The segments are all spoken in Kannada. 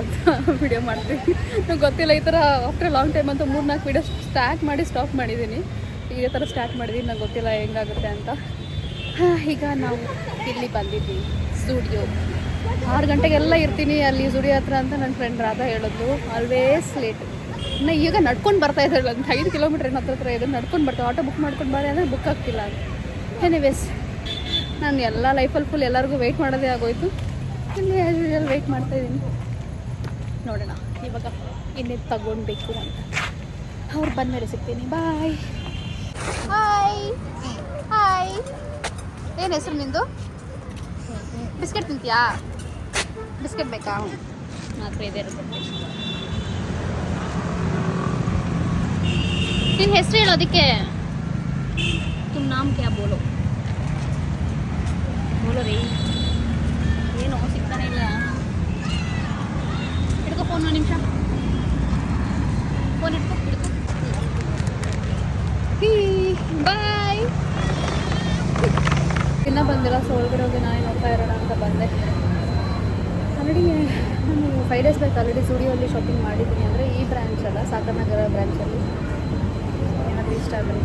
ಅಂತ ವಿಡಿಯೋ ಮಾಡ್ತೀನಿ. ನಂಗೆ ಗೊತ್ತಿಲ್ಲ ಈ ಥರ ಆಫ್ಟರ್ ಲಾಂಗ್ ಟೈಮ್ ಅಂತ 3-4 ವೀಡಿಯೋ ಸ್ಟಾರ್ಟ್ ಮಾಡಿ ಸ್ಟಾಪ್ ಮಾಡಿದ್ದೀನಿ. ಇದೇ ಥರ ಸ್ಟಾರ್ಟ್ ಮಾಡಿದ್ದೀನಿ, ನಂಗೆ ಗೊತ್ತಿಲ್ಲ ಹೆಂಗಾಗುತ್ತೆ ಅಂತ. ಈಗ ನಾವು ಇಲ್ಲಿ ಬಂದಿದ್ವಿ ಸ್ಟುಡಿಯೋ. 6 ಗಂಟೆಗೆಲ್ಲ ಇರ್ತೀನಿ ಅಲ್ಲಿ ಸ್ಟುಡಿಯೋ ಹತ್ರ ಅಂತ ನನ್ನ ಫ್ರೆಂಡ್ ರಾಧಾ ಹೇಳಿದ್ಲು. Always late. ಇನ್ನು ಈಗ ನಡ್ಕೊಂಡು ಬರ್ತಾ ಇದ್ದಾಳೆ ಅಂತ 5 ಕಿಲೋಮೀಟ್ರ್ ಏನೋ ಹತ್ರ ಇದೆ, ನಡ್ಕೊಂಡು ಬರ್ತಾವೆ. ಆಟೋ ಬುಕ್ ಮಾಡ್ಕೊಂಡು ಬಾರೆ ಅಂದರೆ ಬುಕ್ ಆಗ್ತಿಲ್ಲ ಅಂತ. ಎನಿವೇಸ್ ನಾನು ಎಲ್ಲ ಲೈಫಲ್ಲಿ ಫುಲ್ ಎಲ್ಲರಿಗೂ ವೆಯ್ಟ್ ಮಾಡೋದೇ ಆಗೋಯ್ತು. ಇಲ್ಲಿ ಆ್ಯಸ್ ಯೂಶುವಲ್ ವೆಯ್ಟ್ ಮಾಡ್ತಾಯಿದ್ದೀನಿ. ನೋಡೋಣ ಇವಾಗ ಇನ್ನೇನು ತಗೊಳ್ಬೇಕು ಅಂತ. ಅವ್ರು ಬಂದಮೇಲೆ ಸಿಗ್ತೀನಿ. ಬಾಯ್. Hi hi. ಏನು ಹೆಸರು ನಿಂದು? ಬಿಸ್ಕೆಟ್ ತಿಂತೀಯಾ? ಬಿಸ್ಕೆಟ್ ಬೇಕಾ? ಮಾತ್ರ ಇದೆ ಇರುತ್ತೆ. ನಿನ್ನ ಹೆಸರು ಹೇಳೋದಕ್ಕೆ ತುಮ್ ನಾಮ್ ಕ್ಯಾ ಬೋಲೋ ಬೋಲೋ ರೀ. ಏನು ಸಿಗ್ತಾನೆ ಇಲ್ಲ. ಹಿಡ್ಕೊ ಫೋನ್. 1 ನಿಮಿಷ ಫೋನ್ ಹಿಡ್ಕೊ. ಬಾಯ್. ಇನ್ನೂ ಬಂದಿಲ್ಲ, ಸೊ ಒಳಗಡೆ ಹೋಗಿ ನಾನು ನೋಡ್ತಾ ಇರೋಣ ಅಂತ ಬಂದೆ. ಆಲ್ರೆಡಿ ನಾನು 5 ಡೇಸ್ ಬೇಕು ಆಲ್ರೆಡಿ ಸ್ಟುಡಿಯೋಲ್ಲಿ ಶಾಪಿಂಗ್ ಮಾಡಿದ್ದೀನಿ. ಅಂದರೆ ಈ ಬ್ರ್ಯಾಂಚ್ ಅಲ್ಲ, ಸಾಗರನಗರ ಬ್ರ್ಯಾಂಚಲ್ಲಿ. ಏನಾದರೂ ಇಷ್ಟ ಆದರೆ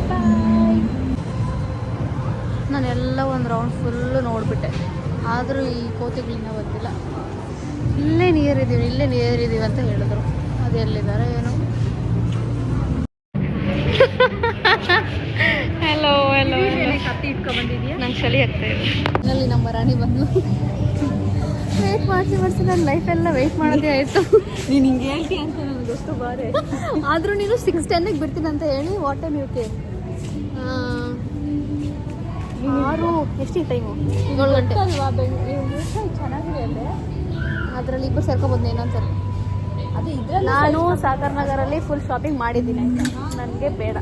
ಬಾಯ್. ನಾನೆಲ್ಲ ಒಂದು ರೌಂಡ್ ಫುಲ್ಲು ನೋಡಿಬಿಟ್ಟೆ, ಆದರೂ ಈ ಕೋತಿಗಳಿಂದ ಬಂದಿಲ್ಲ. ಇಲ್ಲೇ ನೀರಿದ್ದೀವಿ ಅಂತ ಹೇಳಿದ್ರು. ಅದು ಎಲ್ಲಿದ್ದಾರೆ ಏನೋ. ಹಲೋ ಕತ್ತಿ ಇಟ್ಕೊಂಡ್ಬಂದಿದ್ಯಾ? ನಂಗೆ ಚಳಿ ಆಗ್ತಾ ಇದೆ. ಅಲ್ಲಿ ನಮ್ಮ ರಾಣಿ ಬಂದು ವೆಯ್ಟ್ ಮಾಡಿಸಿ ನನ್ನ ಲೈಫೆಲ್ಲ ವೆಯ್ಟ್ ಮಾಡೋದೇ ಆಯಿತು. ನೀನು ಹಿಂಗೆ ಹೇಳ್ತಿ ಅಂತ ನನಗೆ ಗೊತ್ತು ಬಾರೆ. ಆದರೂ ನೀನು 6:10ಗೆ ಬಿಡ್ತೀನಿ ಅಂತ ಹೇಳಿ ವಾಟ್ ಟೈಮ್ ಇವಕ್ಕೆ 6 ಎಷ್ಟು ಟೈಮು? 7 ಗಂಟೆ ಅಲ್ವಾ? ಚೆನ್ನಾಗಿದೆ ಅಲ್ಲೇ. ಅದರಲ್ಲಿ ಇಬ್ಬರು ಸೇರ್ಕೊಬೋದು ಏನಂತಾರೆ. ಅದು ಇದ್ರಲ್ಲಿ ನಾನು ಸಾಗರನಗರಲ್ಲಿ ಫುಲ್ ಶಾಪಿಂಗ್ ಮಾಡಿದ್ದೀನಿ ಆಯಿತಾ. ನನಗೆ ಬೇಡ.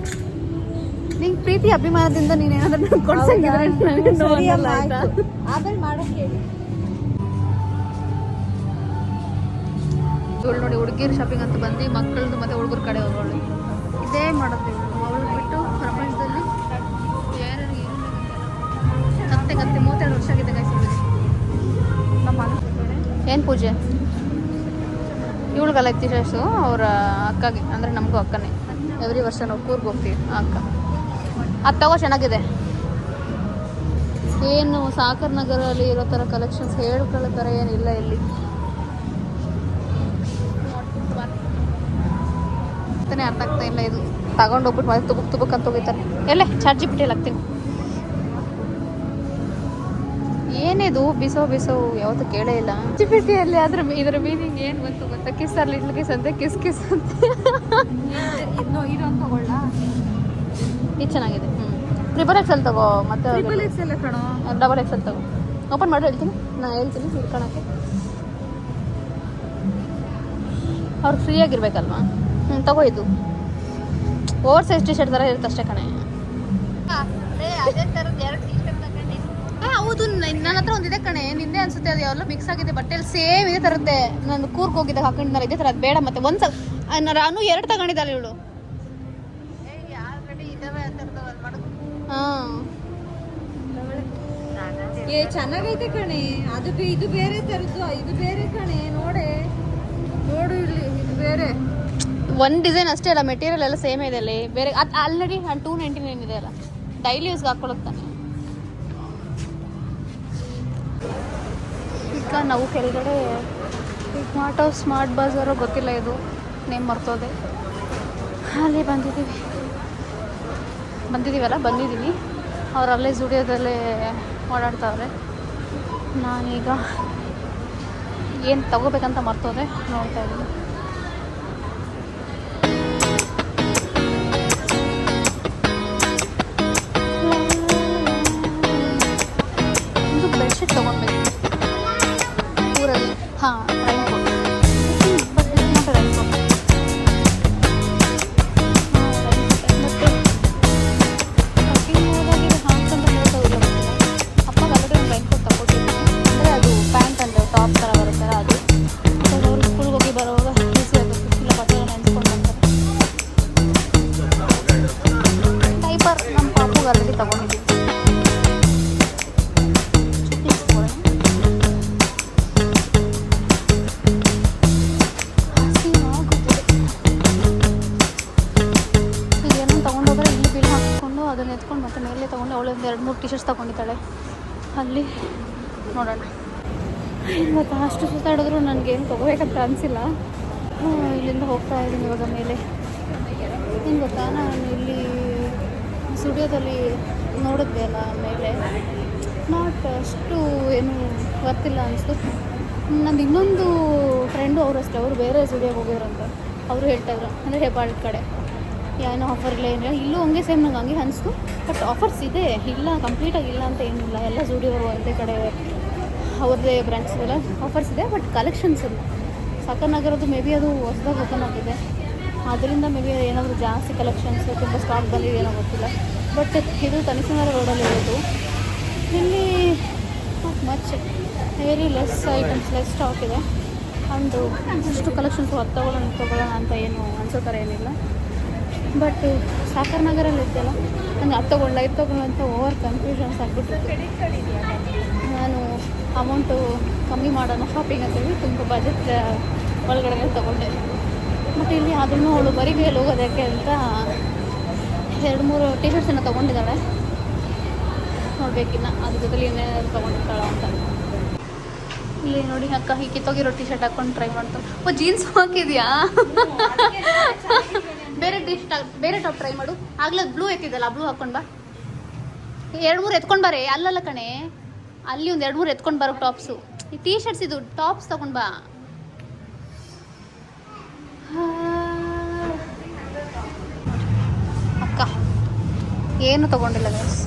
ನಿಂಗೆ ಪ್ರೀತಿ ಅಭಿಮಾನದಿಂದ ನೀನೇನಾದ್ರೂ ಕೊಡ್ಸಂಗಿದ್ರೆ ಆಯಿತಾ? ಆಮೇಲೆ ಮಾಡೋಕ್ಕೆ ಹೇಳಿ. ಇವಳು ನೋಡಿ ಹುಡುಗಿರು ಶಾಪಿಂಗ್ ಅಂತ ಬಂದು ಮಕ್ಕಳದು ಮತ್ತು ಹುಡುಗರ ಕಡೆ ಹೋಗೋಳು. ಇದೇ ಮಾಡೋದು ಅವಳು ಬಿಟ್ಟು ಪ್ರಪಂಚದಲ್ಲಿ ಕತ್ತೆ 32 ವರ್ಷ ಆಗಿದೆ ಗೈಸ್. ನಮ್ಮ ಏನು ಪೂಜೆ ಇವಳಿಗೆಲ್ಲ ಇತ್ತೀಚೆಸು ಅವರ ಅಕ್ಕಗೆ, ಅಂದರೆ ನಮಗೂ ಅಕ್ಕನೇ. ಎವ್ರಿ ವರ್ಷ ನಾವು ಕೂರ್ಗೆ ಹೋಗ್ತೀವಿ ಆ ಅಕ್ಕ. ಅದು ತಗೋ, ಚೆನ್ನಾಗಿದೆ. ಏನು ಸಾಗರನಗರಲ್ಲಿ ಇರೋ ಥರ ಕಲೆಕ್ಷನ್ಸ್ ಹೇಳ್ಕೊಳ್ಳೋ ಥರ ಏನಿಲ್ಲ ಇಲ್ಲಿ. ಅರ್ಥ ಆಗ್ತಾ ಇಲ್ಲ. ಇದು ತಗೊಂಡೋಗ್ಬಿಟ್ಟು ಮತ್ತೆ ತುಬುಕ್ ಅಂತ ಹೋಗಿತಾರೆ. ಎಲ್ಲೇ ಚಾರ್ಜಿ ಬಿಟ್ಟಿಲ್ಲ ಹಾಕ್ತೀನಿ. ಏನಿದು ಬಿಸೋ ಯಾವತ್ತೂ ಕೇಳೇ ಇಲ್ಲ. ಜಿಪಿಟಿಯಲ್ಲಿ ಆದ್ರೆ ಇದರ ಮೀನಿಂಗ್ ಏನು ಗೊತ್ತಾ? ಕಿಸ್ ಆರ್ ಲಿಟ್ಲ್ ಕಿಸ್ ಅಂತೆ, ಕಿಸ್ ಅಂತ. ಇದು ಅಂತ ತಗೊಳ್ಳ. ಇದು ಚೆನ್ನಾಗಿದೆ. XXL ತಗೋ. ಮತ್ತೆ XXL ಕಣೋ. XXL ತಗೋ. ಓಪನ್ ಮಾಡಿ ಹೇಳ್ತೀನಿ ಹಿಡ್ಕೊಳಕ್ಕೆ. ಅವ್ರು ಫ್ರೀಯಾಗಿರ್ಬೇಕಲ್ವಾ? ತಗೋ. ಇದು ಓವರ್ ಸೈಜ್ ಟಿ ಶರ್ಟ್ ಥರ ಇರುತ್ತೆ ಅಷ್ಟೇ ಕಣೆ. ಅದೇ ಥರದ್ದು 2 ಟಿ ಶರ್ಟ್ ತಗೊಂಡು. ಹೌದು, ನನ್ನ ಹತ್ರ ಒಂದಿದೆ ಕಣೆ. ನಿಂದೆ ಅನ್ಸುತ್ತೆ, ಅದು ಯಾವಲ್ಲ ಮಿಕ್ಸ್ ಆಗಿದೆ. ಬಟ್ಟೆಯಲ್ಲಿ ಸೇಮ್ ಇದೇ ಥರದ್ದೇ. ನಾನು ಕೂರ್ಗೆ ಹೋಗಿದ್ದಾಗ ಹಾಕೊಂಡಿದ್ದಾರೆ ಇದೇ ಥರ. ಅದು ಬೇಡ. ಮತ್ತೆ ಒಂದ್ಸಲ ನಾನು 2 ತಗೊಂಡಿದ್ದಾಳೆ ಇವಳು. ಹಾಂ, ಚೆನ್ನಾಗೈತೆ ಕಣೆ. ಅದು ಇದು ಬೇರೆ ಥರದ್ದು, ಇದು ಬೇರೆ ಕಣೆ. ನೋಡು ಇಲ್ಲಿ, ಇದು ಬೇರೆ. ಒಂದು ಡಿಸೈನ್ ಅಷ್ಟೇ ಅಲ್ಲ, ಮೆಟೀರಿಯಲ್ ಎಲ್ಲ ಸೇಮ್ ಇದೆ ಅಲ್ಲಿ. ಬೇರೆ ಅದು ಆಲ್ರೆಡಿ 299 ಇದೆ ಅಲ್ಲ, ಡೈಲಿ ಯೂಸ್ಗೆ ಹಾಕ್ಕೊಳಕ್ತಾನೆ. ಈಗ ನಾವು ಕೆಳಗಡೆ ಸ್ಮಾರ್ಟ್ ಬಜಾರೋ ಗೊತ್ತಿಲ್ಲ, ಇದು ನೇಮ್ ಮರ್ತೋದೆ. ಅಲ್ಲಿ ಬಂದಿದ್ದೀವಿ. ಅವ್ರು ಅಲ್ಲೇ ಸ್ಟುಡಿಯೋದಲ್ಲೇ ಓಡಾಡ್ತಾವ್ರೆ. ನಾನೀಗ ಏನು ತಗೋಬೇಕಂತ ಮರ್ತೋದೆ, ನೋಡ್ತಾ ಇದ್ದೀನಿ. ಒಂದು ಬೆಡ್ಶೀಟ್ ತೊಗೊಳ್ಬೇಕು ಊರಲ್ಲಿ. ಹಾಂ, ರೈನ್ಕೋಟ್. ಅಪ್ಪಗೆ ಆಲ್ರೆಡಿ ಒಂದು ರೈನ್ಕೋಟ್ ತಗೊಟ್ಟಿದ್ದೀನಿ. ಅಂದರೆ ಅದು ಪ್ಯಾಂಟ್ ಅಂದರೆ ಟಾಪ್ ಥರ ಬರುತ್ತಲ್ಲ ಅದು. ಅವರು ಸ್ಕೂಲ್ಗೆ ಹೋಗಿ ಬರುವಾಗ ಈಸಿ ಆಗುತ್ತೆ. ಇಲ್ಲ ಬಟ್ಟೆ ನೆನೆಸ್ಕೊಂಡು ಬರ್ತಾರೆ. ಡೈಪರ್ ನಮ್ಮ ಪಾಪುಗೆ ಆಲ್ರೆಡಿ ತಗೊಂಡಿದ್ದೀನಿ. ಅದನ್ನು ಎತ್ಕೊಂಡು ಮತ್ತೆ ಮೇಲೆ ತೊಗೊಂಡು ಅವಳು ಒಂದು 2-3 ಟಿ ಶರ್ಟ್ಸ್ ತೊಗೊಂಡಿದ್ದಾಳೆ. ಅಲ್ಲಿ ನೋಡೋಣ. ಇವತ್ತು ಅಷ್ಟು ಸುತ್ತಾಡಿದ್ರು ನನಗೇನು ತೊಗೋಬೇಕಂತ ಅನಿಸಿಲ್ಲ. ಇಲ್ಲಿಂದ ಹೋಗ್ತಾ ಇದ್ದೀನಿ ಇವಾಗ ಮೇಲೆ. ಏನು ಗೊತ್ತಾ, ನಾನು ಇಲ್ಲಿ ಸ್ಟುಡಿಯೋದಲ್ಲಿ ನೋಡಿದ್ದೆ ಅಲ್ಲ ಮೇಲೆ, ನಾಟ್ ಅಷ್ಟು ಏನು ಗೊತ್ತಿಲ್ಲ ಅನಿಸ್ತು. ನಂದು ಇನ್ನೊಂದು ಫ್ರೆಂಡು ಅವರು ಅಷ್ಟೇ, ಅವರು ಬೇರೆ ಸ್ಟುಡಿಯೋಗೆ ಹೋಗಿದ್ರಂತೆ. ಅವರು ಹೇಳ್ತಾಯಿದ್ರು ಅಂದರೆ ಹೆಬ್ಬಾಳದ ಕಡೆ ಏನೋ ಆಫರ್ ಇಲ್ಲ ಏನಿಲ್ಲ. ಇಲ್ಲೂ ಹಂಗೆ ಸೇಮ್ ನಂಗೆ ಹಂಗೆ ಅನಿಸ್ತು. ಬಟ್ ಆಫರ್ಸ್ ಇದೆ, ಇಲ್ಲ ಕಂಪ್ಲೀಟಾಗಿ ಇಲ್ಲ ಅಂತ ಏನಿಲ್ಲ. ಎಲ್ಲ ಸ್ಟುಡಿಯೋ ಒಂದೇ ಕಡೆ ಅವ್ರದ್ದೇ ಬ್ರಾಂಚ್ ಎಲ್ಲ ಆಫರ್ಸ್ ಇದೆ. ಬಟ್ ಕಲೆಕ್ಷನ್ಸ್ ಇಲ್ಲ. ಸಾಕನಗರದ್ದು ಮೇ ಬಿ ಅದು ಹೊಸದಾಗಿ ಓಪನ್ ಆಗಿದೆ, ಅದರಿಂದ ಮೇ ಬಿ ಏನಾದರೂ ಜಾಸ್ತಿ ಕಲೆಕ್ಷನ್ಸ್ ತುಂಬ ಸ್ಟಾಕ್ ಬಂದಿದೆ ಏನೋ ಗೊತ್ತಿಲ್ಲ. ಬಟ್ ಇದು ತನಿಖಾನಗರ ರೋಡಲ್ಲಿ ಇರೋದು. ಇಲ್ಲಿ not much, very less items, less stock ಇದೆ. ಅಂಡು ಅಷ್ಟು ಕಲೆಕ್ಷನ್ಸು ಅದು ತೊಗೊಳ್ಳೋಣ ಅಂತ ಏನು ಅನ್ಸೋ ಥರ ಏನಿಲ್ಲ. ಬಟ್ ಸಾಕರ್ ನಗರಲ್ಲಿ ಇದ್ದಲ್ಲ, ನನಗೆ ಅದು ತೊಗೊಳ್ಳ ಇದು ತೊಗೊಳ್ಳ ಅಂತ ಓವರ್ ಕನ್ಫ್ಯೂಷನ್ಸ್ ಆಗಿಬಿಟ್ಟಿತ್ತು. ನಾನು ಅಮೌಂಟು ಕಮ್ಮಿ ಮಾಡೋಣ ಶಾಪಿಂಗ್ ಅಂತೇಳಿ ತುಂಬ ಬಜೆಟ್ ಒಳಗಡೆ ತೊಗೊಂಡೆ. ಬಟ್ ಇಲ್ಲಿ ಅದನ್ನು ಅವಳು ಬರಿಗೈಯಲ್ಲಿ ಹೋಗೋದಕ್ಕೆ ಅಂತ 2-3 ಟಿ ಶರ್ಟ್ಸನ್ನು ತೊಗೊಂಡಿದ್ದಾಳೆ. ನೋಡಬೇಕಿನ್ನ ಅದ್ರ ಜೊತೆಲಿ ಏನೇನಾದ್ರು ತೊಗೊಂಡಿರ್ತಾಳೆ ಅಂತ. ಇಲ್ಲಿ ನೋಡಿ ಅಕ್ಕ ಈ ಕಿತ್ತೋಗಿರೋ ಟಿ ಶರ್ಟ್ ಹಾಕ್ಕೊಂಡು ಟ್ರೈ ಮಾಡ್ತಾಳೆ. ಓ ಜೀನ್ಸ್ ಹಾಕಿದ್ಯಾ? ಬೇರೆ ಟಾಪ್ ಟ್ರೈ ಮಾಡು. ಆಗ್ಲೇ ಬ್ಲೂ ಎತ್ತಿದ್ದಲ್ಲ, ಬ್ಲೂ ಹಾಕ್ಕೊಂಡು ಬಾ. 2-3 ಎತ್ಕೊಂಡು ಬಾರೆ. ಅಲ್ಲಲ್ಲ ಕಣೆ, ಅಲ್ಲಿ ಒಂದು 2-3 ಎತ್ಕೊಂಡು ಬರೋ ಟಾಪ್ಸು. ಈ ಟೀ ಶರ್ಟ್ಸ್ ಇದು ಟಾಪ್ಸ್ ತಗೊಂಡು ಬಾ. ಅಕ್ಕ ಏನು ತೊಗೊಂಡಿಲ್ಲ ಗೈಸ್.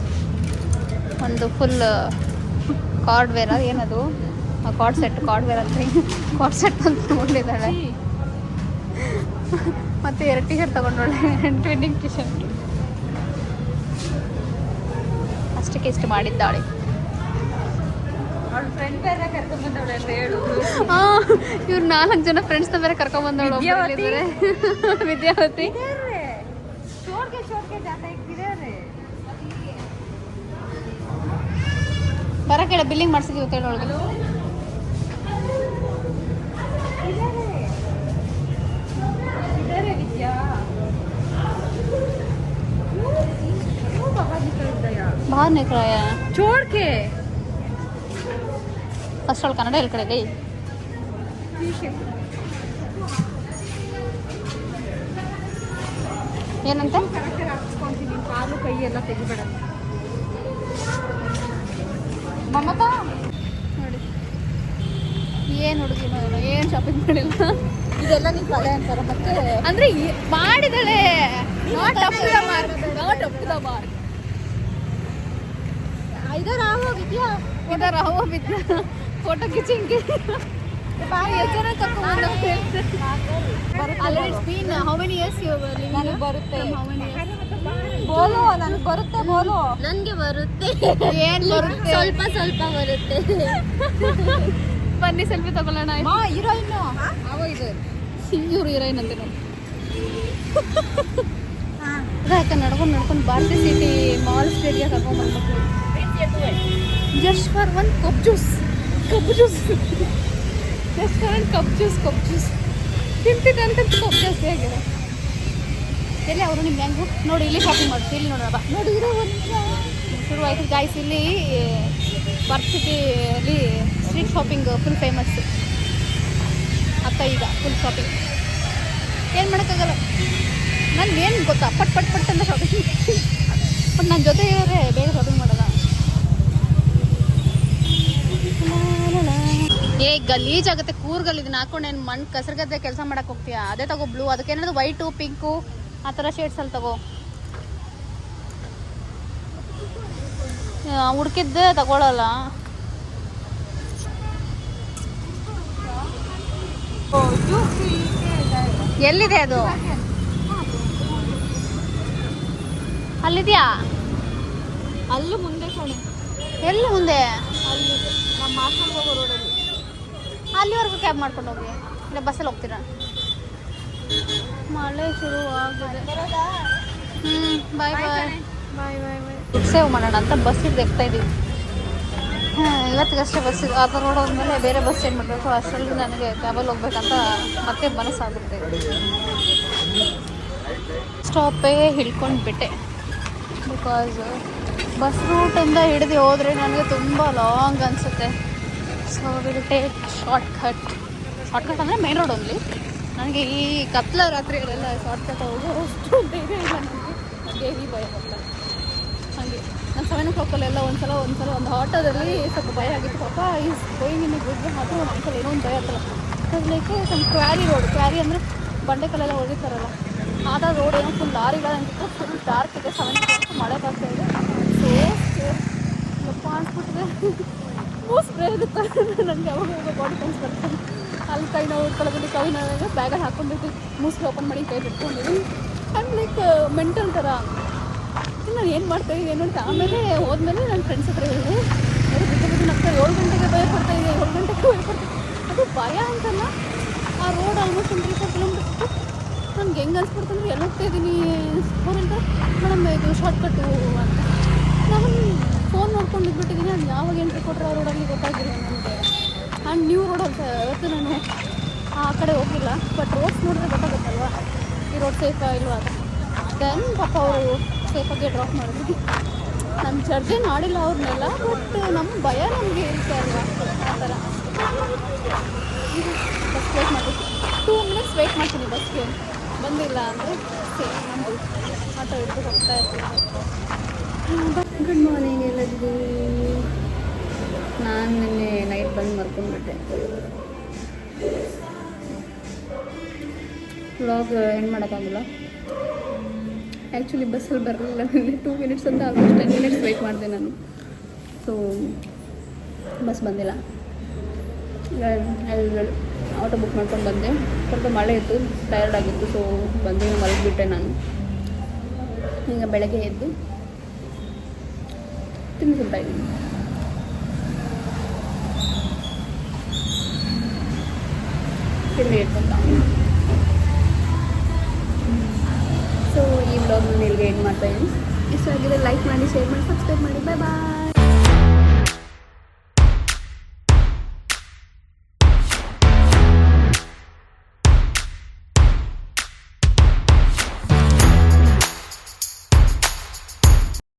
ಒಂದು ಫುಲ್ ಕಾರ್ಡ್ ವೇರ್, ಏನದು ಕಾರ್ಡ್ ವೇರ್ ಅಂತ ಕಾರ್ಡ್ ಸೆಟ್ ಅಂತ ತೊಗೊಂಡಿದ್ದಾಳೆ. ಮತ್ತು 2 ಟಿ ಶರ್ಟ್ ತೊಗೊಂಡೋಳೆ, ಟ್ವಿನ್ನಿಂಗ್ ಟಿ ಶರ್ಟ್. ಅಷ್ಟಕ್ಕೆ ಇಷ್ಟು ಮಾಡಿದ್ದಾಳೆ. ಇವ್ರು 4 ಜನ ಫ್ರೆಂಡ್ಸ್ನ ಬೇರೆ ಕರ್ಕೊಂಡ್ಬಂದವಳು. ವಿದ್ಯಾವತಿ ಬರ ಕೇಳ, ಬಿಲ್ಲಿಂಗ್ ಮಾಡ್ಸಿದೀವಿ ಕೇಳೊಳಗೆ. बाहर निकल आया है छोड़ के ಫಸ್ಟ್ ಅವಳು ಕನ್ನಡ ಕಡೆ ಗೈ. ಏನಂತ ಕಾಲು ಕೈ ಎಲ್ಲ ತೆಗಿಬೇಡ ಮಮತಾ. ನೋಡಿ ಏನು ಹುಡುಗಿನೋ ಏನೋ, ಏನು ಶಾಪಿಂಗ್ ಮಾಡಿಲ್ಲ. ಇದೆಲ್ಲ ನೀವು ಕಲೆ ಅಂತಾರ ಮತ್ತೆ ಅಂದರೆ ಮಾಡಿದಾಳೆ. Not up to the mark, not up to the mark. इधर आओ विद्या, इधर आओ विद्या, फोटो खींचेंगे. ಎಷ್ಟು ಜನ ಕರ್ಕೊಂಡು already been how many years you living? ನನಗೆ ಬರುತ್ತೆ. How many years? ಬೋಲು ನನಗೆ ಬರುತ್ತೆ. ಬೋಲು ನನಗೆ ಬರುತ್ತೆ. ಏನು ಬರುತ್ತೆ? ಸ್ವಲ್ಪ ಸ್ವಲ್ಪ ಬರುತ್ತೆ. ಬನ್ನಿ ಸೆಲ್ಫಿ ತಗೊಳ್ಳೋಣ. ಮಾ ಹೀರೋಯಿನ್ ಅವ ಇದು ಇವ್ರು ಹೀರೋಯಿನ್ ಅಂತ ನೋಡಿ. ಅದಕ್ಕೆ ನಡ್ಕೊಂಡು ಭಾರತಿ ಸಿಟಿ ಮಾಲ್ ಸ್ಟೇಡಿಯ ಕರ್ಕೊಂಡ್ಬಂದ್ಬಿಟ್ಟು just for one cup juice just for one cup juice ತಿಂತಿದ್ದಂತ ಕಪ್ ಜ್ಯೂಸ್ ಹೇಗಿದೆ. ಎಲ್ಲಿ ಅವರು ನಿಮ್ಮ ಹೆಂಗು ನೋಡಿ, ಇಲ್ಲಿ ಶಾಪಿಂಗ್ ಮಾಡ್ತೀವಿ. ಇಲ್ಲಿ ನೋಡೋಣ ನೋಡಿ, ಇರೋ ಒಂದು ಶುರು ಆಯ್ತು ಗಾಯ್ಸ್. ಇಲ್ಲಿ ಭಾರತಿ ಸಿಟಿಯಲ್ಲಿ ಸ್ಟ್ರೀಟ್ ಶಾಪಿಂಗ್ ಫುಲ್ ಫೇಮಸ್. ಅಕ್ಕ ಈಗ ಫುಲ್ ಶಾಪಿಂಗ್ ಏನು ಮಾಡೋಕ್ಕಾಗಲ್ಲ. ನನಗೇನು ಗೊತ್ತಾ, ಪಟ್ ಅಂತ ಶಾಪಿಂಗ್. ಬಟ್ ನನ್ನ ಜೊತೆ ಇರೋರೆ ಬೇಗ ಶಾಪಿಂಗ್ ಮಾಡೋದ. ಏ ಗಲೀಜಾಗುತ್ತೆ ಕೂರ್ಗಲ್ಲಿ. ಇದನ್ನ ಹಾಕೊಂಡು ಏನು ಮಣ್ಣು ಕಸರ್ಗದ್ದೆ ಕೆಲಸ ಮಾಡಕ್ಕೆ ಹೋಗ್ತೀಯಾ? ಅದೇ ತಗೋ ಬ್ಲೂ. ಅದಕ್ಕೆ ಏನಾದ್ರು ವೈಟು ಪಿಂಕು ಆ ಥರ ಶೇಡ್ಸಲ್ಲಿ ತಗೋ. ಹುಡ್ಕಿದ್ದೆ ತಗೊಳ್ಳಲ್ಲ. ಎಲ್ಲಿದೆ ಅದು? ಅಲ್ಲಿದೆಯಾ? ಅಲ್ಲೂ ಮುಂದೆ ಕಣೆ. ಎಲ್ಲಿ ಮುಂದೆ? ಅಲ್ಲಿ ನಮ್ಮ ಮಾರ್ಕೊಂಡು ಹೋಗೋ ರೋಡಲ್ಲಿ. ಅಲ್ಲಿವರೆಗೂ ಕ್ಯಾಬ್ ಮಾಡ್ಕೊಂಡು ಹೋಗಿ, ಇಲ್ಲ ಬಸ್ಸಲ್ಲಿ ಹೋಗ್ತೀರಾ? ಮಳೆ ಶುರು ಆಗಿದೆ. ಬಾಯ್ ಸೇವ್ ಮಾಡೋಣ ಅಂತ ಬಸ್ ಎಕ್ತಾ ಇದ್ದೀವಿ. ಇವತ್ತಿಗಷ್ಟೇ ಬಸ್ ಆ ಥರ ರೋಡ್ ಹೋದ್ಮೇಲೆ ಬೇರೆ ಬಸ್ ಚೇಂಜ್ ಮಾಡಬೇಕು. ಅಷ್ಟರಲ್ಲಿ ನನಗೆ ಕ್ಯಾಬಲ್ಲಿ ಹೋಗ್ಬೇಕಂತ ಮತ್ತೆ ಮನಸ್ಸಾಗುತ್ತೆ. ಸ್ಟಾಪೇ ಹಿಡ್ಕೊಂಡು ಬಿಟ್ಟೆ. ಬಿಕಾಸ್ ಬಸ್ ರೂಟಿಂದ ಹಿಡಿದು ಹೋದರೆ ನನಗೆ ತುಂಬ ಲಾಂಗ್ ಅನಿಸುತ್ತೆ. ಸೊ ವಿಲ್ ಟೇಕ್ ಶಾರ್ಟ್ಕಟ್ ಅಂದರೆ ಮೇನ್ ರೋಡ್ ಓನ್ಲಿ. ನನಗೆ ಈ ಕತ್ಲ ರಾತ್ರಿಯಲ್ಲೆಲ್ಲ ಶಾರ್ಟ್ಕಟ್ ಹೋಗೋ ಅಷ್ಟು ಧೈರ್ಯ ಇಲ್ಲ ನನಗೆ ಹೆವಿ ಭಯ ಬರ್ತಾ. ಹಾಗೆ ನಾನು 7 o'clockಲ್ಲೆಲ್ಲ ಒಂದ್ಸಲ ಒಂದು ಆಟೋದಲ್ಲಿ ಸ್ವಲ್ಪ ಭಯ ಆಗಿತ್ತು. ಪಾಪ ಈಸ್ ಗೋಯಿಂಗ್ ಇನ್ ಗುಡ್ ಆದರೂ ಒಂದ್ಸಲ ಏನೋ ಒಂದು ಭಯ ಆಗ್ತಲ್ಲ. ಲೈಕ್ some ಕ್ವಾರಿ ಅಂದರೆ ಬಂಡೆಕಲ್ಲೆಲ್ಲ ಹೊಡಿತಾರಲ್ಲ ಆದ ರೋಡ್ ಏನೋ ಫುಲ್ ಲಾರಿಗಳ ಅನ್ಸುತ್ತೆ. ಫುಲ್ ಡಾರ್ಕ್ ಇದೆ. 7 o'clock ಮಳೆ ಬರ್ತಾ ಇದೆ. ಸೊ ಯಪ್ಪ ಅನ್ಸ್ಬಿಟ್ಟಿದೆ. ಸ್ಪ್ರೇ ಇರುತ್ತೆ ನನಗೆ ಅವಾಗ ಬಾಡಿ ಪೇನ್ಸ್ ಬರ್ತದೆ. ಅಲ್ಲಿ ಕೈ ನೋವು ಇಟ್ಕೊಳ್ಳೋದ್ರಲ್ಲಿ ಕೈ ನೋವಾಗ ಬ್ಯಾಗಲ್ಲಿ ಹಾಕ್ಕೊಂಡಿದ್ದು ಮೂಸ್ಗೆ ಓಪನ್ ಮಾಡಿ ಕೈ ಬಿಟ್ಕೊಂಡಿದ್ದೀನಿ. ಆ್ಯಂಡ್ ಲೈಕ್ ಮೆಂಟಲ್ ಥರ ನಾನು ಏನು ಮಾಡ್ತಾಯಿದ್ದೀನಿ ಏನು ಅಂತ. ಆಮೇಲೆ ಹೋದ್ಮೇಲೆ ನನ್ನ ಫ್ರೆಂಡ್ಸ್ ಹತ್ರ ಹೇಳಿದೆ ಅವರು ಬಿದ್ದು ನಗ್ತಾರೆ. 7 ಗಂಟೆಗೆ ಭಯ ಪಡ್ತಾಯಿದೆ, 7 ಗಂಟೆಗೆ ಭಯ ಪಡ್ತಾ. ಅದು ಭಯ ಅಂತಲ್ಲ, ಆ ರೋಡ್ ಆಲ್ಮೋಸ್ಟ್ 3-4 ಕಿಲೋಮೀಟರ್ ನನಗೆ ಹೆಂಗೆ ಅನ್ಸ್ಬಿಡ್ತಂದ್ರೆ ಎಲ್ಲ ಹೋಗ್ತಾ ಇದ್ದೀನಿ. ಅವ್ರಂತ ಮೇಡಮ್ ಇದು ಶಾರ್ಟ್ಕಟ್ಟು ಅಂತ. ನಾನು ಫೋನ್ ನೋಡ್ಕೊಂಡು ಇದ್ಬಿಟ್ಟಿದ್ದೀನಿ. ಅದು ಯಾವಾಗ ಎಂಟ್ರಿ ಕೊಟ್ಟರೆ ಆ ರೋಡಲ್ಲಿ ಗೊತ್ತಾಗಿಲ್ಲ ನನಗೆ. ಆ್ಯಂಡ್ ನ್ಯೂ ರೋಡ್ ಅಂತ ಇವತ್ತು ನಾನು ಆ ಕಡೆ ಹೋಗಿಲ್ಲ. ಬಟ್ ರೋಡ್ಸ್ ನೋಡಿದ್ರೆ ಗೊತ್ತಾಗುತ್ತಲ್ವ ಈ ರೋಡ್ ಸೇಫಾ ಇಲ್ವಾ ಅಂತ. ದೆನ್ ಪಾಪ ಅವರು ಸೇಫಾಗಿ ಡ್ರಾಪ್ ಮಾಡಿದ್ರು. ನಾನು ಜಡ್ಜೆ ಮಾಡಿಲ್ಲ ಅವ್ರನ್ನೆಲ್ಲ. ಬಟ್ ನಮ್ಮ ಭಯ ನಮಗೆ ಇರುತ್ತೆ ಅಲ್ವಾ ಆ ಥರ. ಬಸ್ ವೇಟ್ ಮಾಡಿ 2 minutes ವೇಟ್ ಮಾಡ್ತೀನಿ. ಬಸ್ಗೆ ಬಂದಿಲ್ಲ ಅಂದರೆ ಸೇಮ್ ನಮ್ಮದು ಆಟೋ ಇದ್ದು ಹೋಗ್ತಾ ಇರ್ತೀನಿ. ಗುಡ್ ಮಾರ್ನಿಂಗ್ ಎಲ್ಲರಿಗೂ. ನಾನು ನಿನ್ನೆ ನೈಟ್ ಬಂದು ಮರ್ಕೊಂಡ್ಬಿಟ್ಟೆ. ವ್ಲಾಗ್ ಎಂಡ್ ಮಾಡೋಕ್ಕಾಗಲ್ಲ. ಆ್ಯಕ್ಚುಲಿ ಬಸ್ಸಲ್ಲಿ ಬರಲಿಲ್ಲ ನನಗೆ 2 minutes ಅಂತ ಆಲ್ಮೋಸ್ಟ್ 10 minutes ವೆಯ್ಟ್ ಮಾಡಿದೆ ನಾನು. ಸೊ ಬಸ್ ಬಂದಿಲ್ಲ. ಆಟೋ ಬುಕ್ ಮಾಡ್ಕೊಂಡು ಬಂದೆ. ಸ್ವಲ್ಪ ಮಳೆ ಇತ್ತು, ಟಯರ್ಡ್ ಆಗಿತ್ತು. ಸೊ ಬಂದು ಮಲಗಿಬಿಟ್ಟೆ ನಾನು. ಈಗ ಬೆಳಗ್ಗೆ ಎದ್ದು ತಿನ್ನಿಸ್ತಾ ಇದ್ದೀನಿ. ತಿಂಡಿ ಇಟ್ಕೊಂಡ. ಸೊ ಈ ವ್ಲಾಗ್ ನಾನು ಇಲ್ಲಿಗೆ ಎಂಡ್ ಮಾಡ್ತಾಯಿದ್ದೀನಿ. ಇಷ್ಟ ಆಗಿದೆ ಲೈಕ್ ಮಾಡಿ, ಶೇರ್ ಮಾಡಿ, ಸಬ್ಸ್ಕ್ರೈಬ್ ಮಾಡಿ. ಬಾಯ್ ಬಾಯ್.